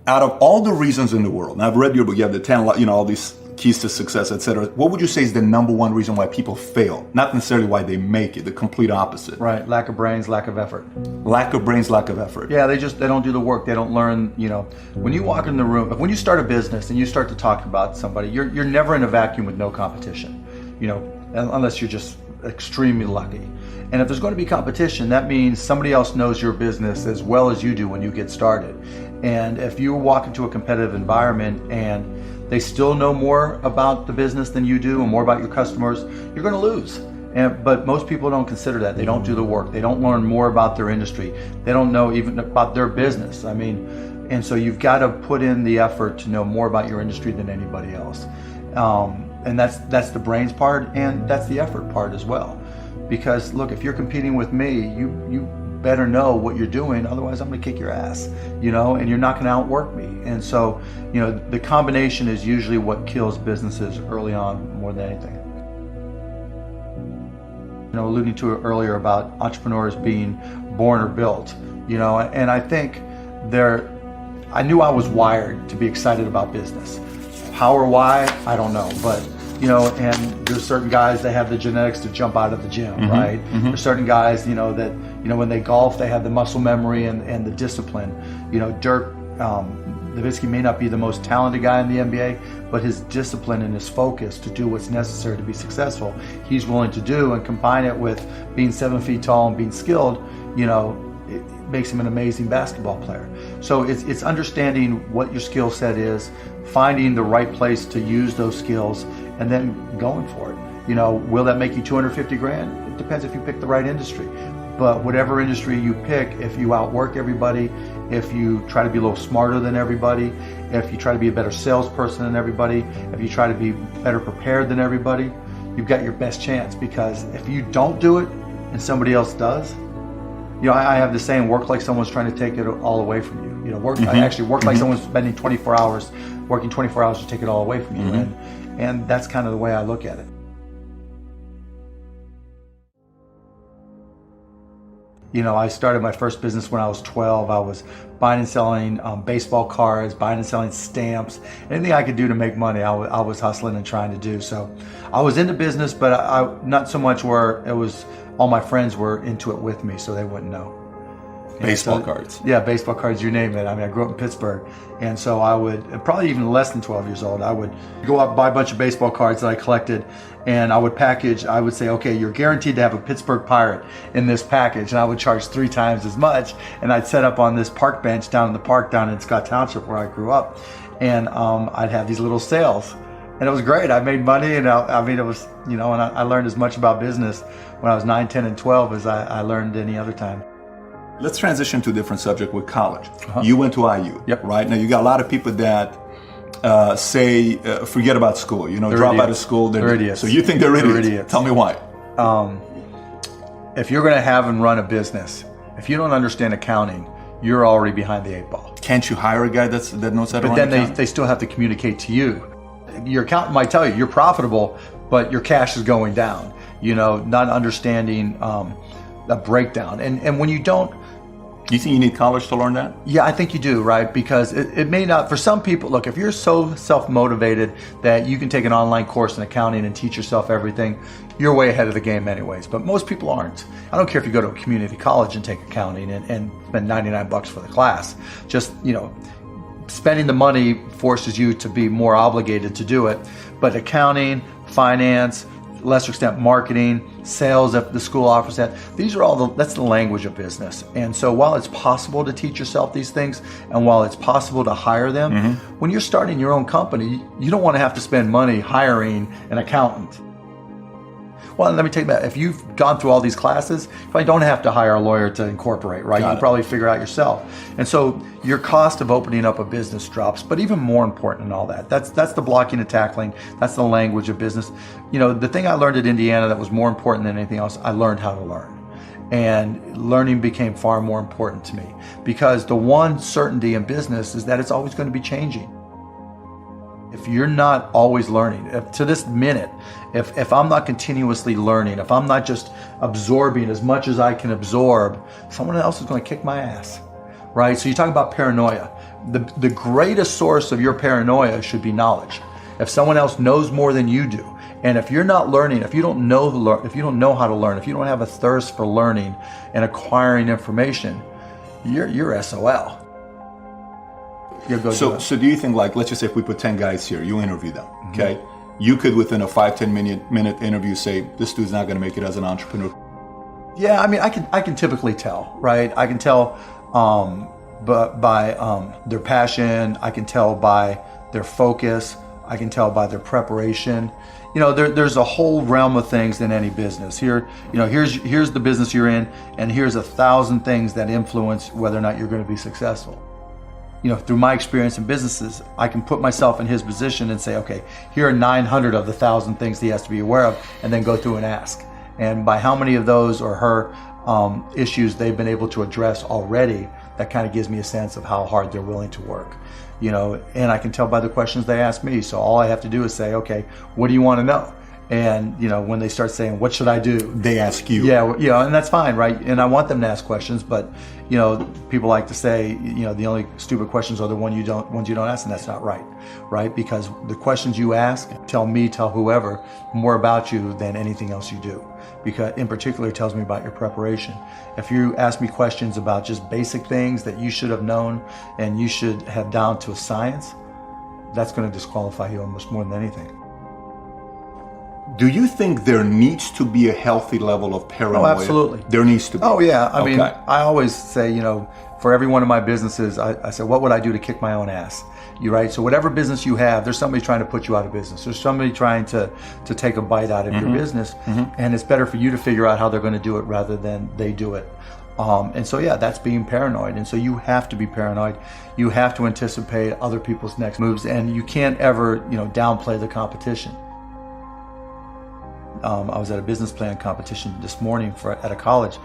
out of all the reasons in the world, and I've read your book, you have the 10, all these keys to success, etc. What would you say is the number one reason why people fail? Not necessarily why they make it, the complete opposite. Right, lack of brains, lack of effort. Lack of brains, lack of effort. Yeah, they don't do the work. They don't learn, when you walk in the room, when you start a business and you start to talk about somebody, you're never in a vacuum with no competition, unless you're just extremely lucky. And if there's going to be competition, that means somebody else knows your business as well as you do when you get started. And if you walk into a competitive environment and they still know more about the business than you do and more about your customers, you're going to lose. But most people don't consider that. They don't do the work. They don't learn more about their industry. They don't know even about their business. And so you've got to put in the effort to know more about your industry than anybody else. And that's the brains part, and that's the effort part as well. Because look, if you're competing with me, you better know what you're doing, otherwise I'm going to kick your ass, and you're not going to outwork me. And so, the combination is usually what kills businesses early on more than anything. Alluding to it earlier about entrepreneurs being born or built, and I think I knew I was wired to be excited about business. How or why, I don't know, but and there's certain guys that have the genetics to jump out of the gym, right? There's certain guys, that when they golf, they have the muscle memory and the discipline. Dirk Nowitzki may not be the most talented guy in the NBA, but his discipline and his focus to do what's necessary to be successful, he's willing to do, and combine it with being 7 feet tall and being skilled, it makes him an amazing basketball player. So it's understanding what your skill set is, finding the right place to use those skills, and then going for it. Will that make you 250 grand? It depends if you pick the right industry. But whatever industry you pick, if you outwork everybody, if you try to be a little smarter than everybody, if you try to be a better salesperson than everybody, if you try to be better prepared than everybody, you've got your best chance. Because if you don't do it and somebody else does, I have the saying, work like someone's trying to take it all away from you. I actually work like someone's spending 24 hours, working 24 hours to take it all away from you. And that's kind of the way I look at it. I started my first business when I was 12. I was buying and selling baseball cards, buying and selling stamps, anything I could do to make money, I was hustling and trying to do. So I was into business, but I not so much where it was all my friends were into it with me, so they wouldn't know. Baseball cards. Yeah, baseball cards, you name it. I grew up in Pittsburgh, and so I would, probably even less than 12 years old, I would go out and buy a bunch of baseball cards that I collected, and I would say, okay, you're guaranteed to have a Pittsburgh Pirate in this package, and I would charge 3 times as much, and I'd set up on this park bench down in the park down in Scott Township where I grew up, and I'd have these little sales, and it was great. I made money, and it was, and I learned as much about business when I was 9, 10, and 12 as I learned any other time. Let's transition to a different subject with college. You went to IU, Yep. right? Now you got a lot of people that say, forget about school, drop out of school. They're idiots. So you think they're idiots. Tell me why. If you're going to have and run a business, if you don't understand accounting, you're already behind the 8 ball. Can't you hire a guy that knows how to But run then they still have to communicate to you. Your accountant might tell you you're profitable, but your cash is going down, not understanding a breakdown. And when you don't, you think you need college to learn that? Yeah, I think you do, right? Because it may not, for some people, look, if you're so self-motivated that you can take an online course in accounting and teach yourself everything, you're way ahead of the game anyways. But most people aren't. I don't care if you go to a community college and take accounting and spend $99 for the class. Just, spending the money forces you to be more obligated to do it. But accounting, finance, lesser extent marketing, sales if the school offers that. These are that's the language of business. And so while it's possible to teach yourself these things, and while it's possible to hire them, when you're starting your own company, you don't want to have to spend money hiring an accountant. Well, let me take that. If you've gone through all these classes, you probably don't have to hire a lawyer to incorporate, right? You can probably figure out yourself. And so your cost of opening up a business drops. But even more important than all that, that's the blocking and tackling. That's the language of business. The thing I learned at Indiana that was more important than anything else, I learned how to learn. And learning became far more important to me, because the one certainty in business is that it's always going to be changing. If you're not always learning, to this minute, if I'm not continuously learning, if I'm not just absorbing as much as I can absorb, someone else is going to kick my ass, right? So you talk about paranoia. the greatest source of your paranoia should be knowledge. If someone else knows more than you do, and if you're not learning, if you don't know how to learn, if you don't have a thirst for learning and acquiring information, you're SOL. So do you think, like, let's just say if we put 10 guys here, you interview them, okay? You could, within a 5-10 minute interview, say, this dude's not gonna make it as an entrepreneur. Yeah, I mean, I can typically tell, right? I can tell but by their passion, I can tell by their focus, I can tell by their preparation. You know, there's a whole realm of things in any business. Here's the business you're in, and here's 1,000 things that influence whether or not you're going to be successful. You know, through my experience in businesses, I can put myself in his position and say, okay, here are 900 of the 1,000 things he has to be aware of, and then go through and ask. And by how many of those or her issues they've been able to address already, that kind of gives me a sense of how hard they're willing to work. You know, and I can tell by the questions they ask me. So all I have to do is say, okay, what do you want to know? And, you know, when they start saying, what should I do? They ask you. Yeah, you know, and that's fine, right? And I want them to ask questions, but, you know, people like to say, you know, the only stupid questions are the ones you don't ask, and that's not right, right? Because the questions you ask tell whoever more about you than anything else you do. Because in particular, it tells me about your preparation. If you ask me questions about just basic things that you should have known and you should have down to a science, that's going to disqualify you almost more than anything. Do you think there needs to be a healthy level of paranoia? Oh, absolutely. There needs to be. Oh, yeah. I mean, I always say, you know, for every one of my businesses, I say, what would I do to kick my own ass? You're right. So whatever business you have, there's somebody trying to put you out of business. There's somebody trying to take a bite out of your business. And it's better for you to figure out how they're going to do it rather than they do it. And so, yeah, that's being paranoid. And so you have to be paranoid. You have to anticipate other people's next moves. And you can't ever, you know, downplay the competition. I was at a business plan competition this morning at a college,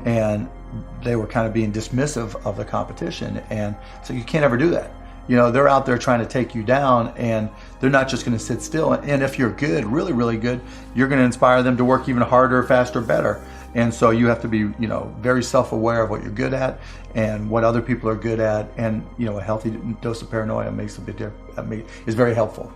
and they were kind of being dismissive of the competition. And so you can't ever do that. You know, they're out there trying to take you down, and they're not just going to sit still. And if you're good, really, really good, you're going to inspire them to work even harder, faster, better. And so you have to be, you know, very self-aware of what you're good at and what other people are good at. And, you know, a healthy dose of paranoia makes a big difference. Is very helpful.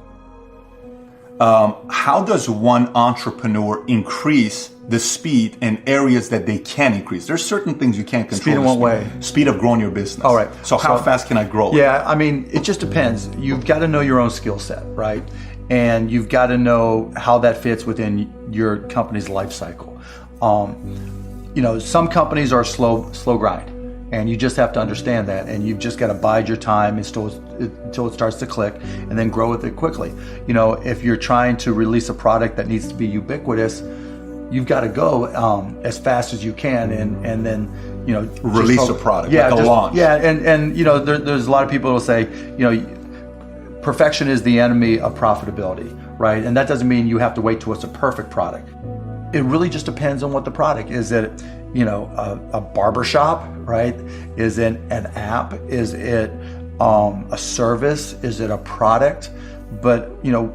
How does one entrepreneur increase the speed in areas that they can increase? There's certain things you can't control. Speed in what way? Speed of growing your business. All right. So how fast can I grow it? Yeah, I mean, it just depends. You've got to know your own skill set, right? And you've got to know how that fits within your company's life cycle. You know, some companies are slow grind. And you just have to understand that, and you've just got to bide your time until it starts to click, and then grow with it quickly. You know, if you're trying to release a product that needs to be ubiquitous, you've got to go as fast as you can, and then, you know, release a product, like a launch. Yeah, and you know, there's a lot of people who will say, you know, perfection is the enemy of profitability, right? And that doesn't mean you have to wait till it's a perfect product. It really just depends on what the product is. That, you know, a barbershop, right? Is it an app? Is it a service? Is it a product? But, you know,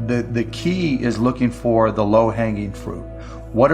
the key is looking for the low-hanging fruit. What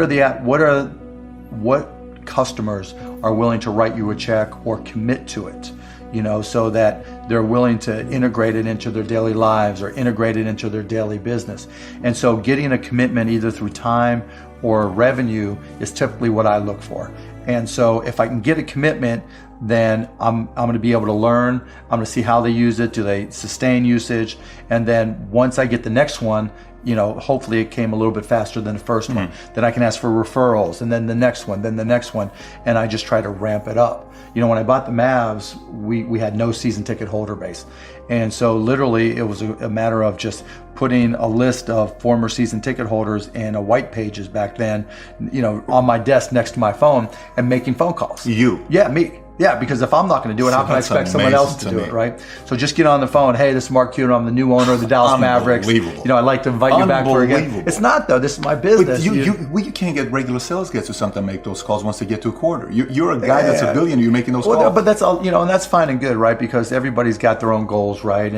customers are willing to write you a check or commit to it? You know, so that they're willing to integrate it into their daily lives or integrate it into their daily business. And so getting a commitment either through time or revenue is typically what I look for. And so if I can get a commitment, then I'm going to be able to learn. I'm going to see how they use it. Do they sustain usage? And then once I get the next one, you know, hopefully it came a little bit faster than the first one. Then I can ask for referrals, and then the next one, and I just try to ramp it up. You know, when I bought the Mavs, we had no season ticket holder base. And so literally it was a matter of just putting a list of former season ticket holders in a white pages back then, you know, on my desk next to my phone, and making phone calls. You? Yeah, me. Yeah, because if I'm not going to do it, how can I expect someone else to do it, right? So just get on the phone. Hey, this is Mark Cuban. I'm the new owner of the Dallas Mavericks. You know, I'd like to invite you back for a game. It's not, though. This is my business. But you can't get regular sales guys or something to make those calls once they get to a quarter. You're a guy that's a billionaire. You're making those calls. But that's all, you know, and that's fine and good, right? Because everybody's got their own goals, right?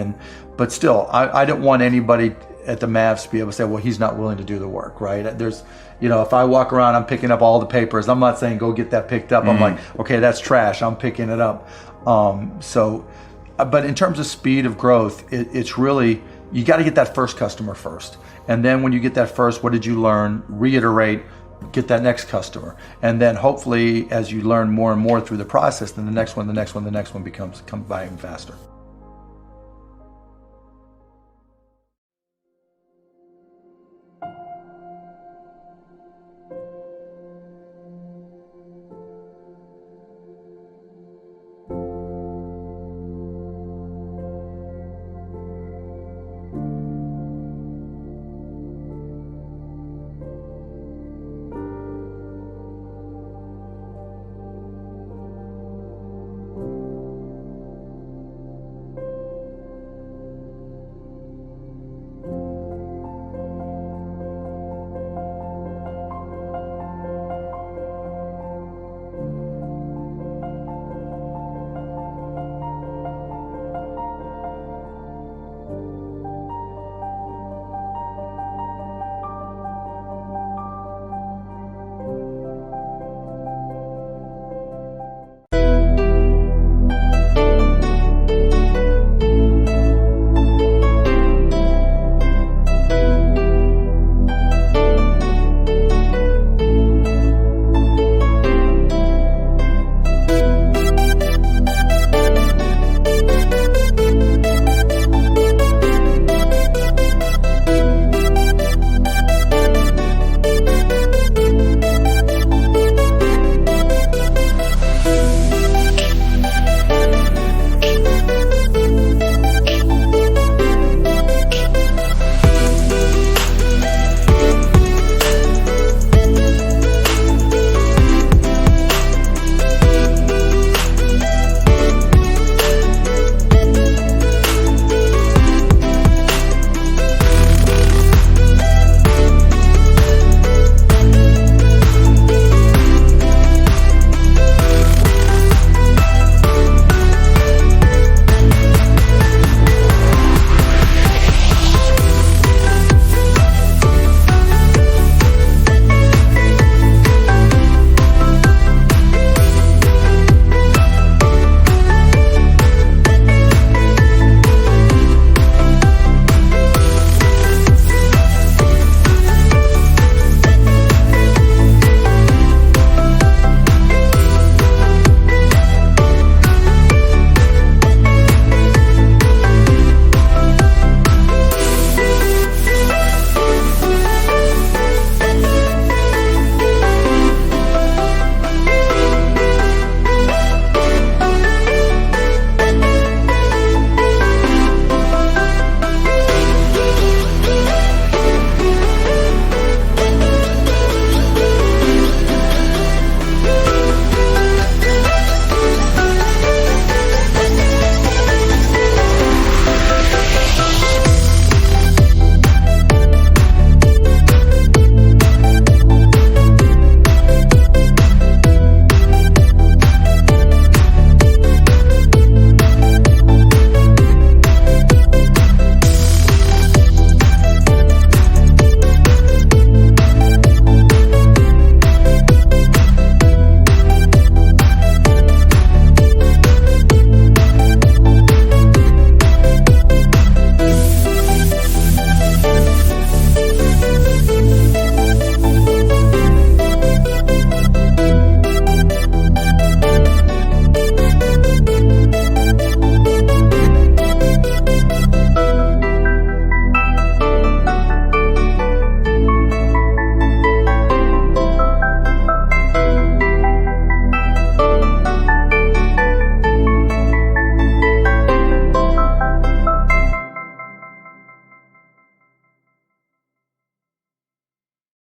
But still, I don't want anybody at the Mavs to be able to say, well, he's not willing to do the work, right? There's, you know, if I walk around, I'm picking up all the papers. I'm not saying go get that picked up. I'm like, okay, that's trash. I'm picking it up. So But in terms of speed of growth, it's really, you got to get that first customer first. And then when you get that first, what did you learn? Reiterate, get that next customer. And then hopefully as you learn more and more through the process, then the next one comes by even faster.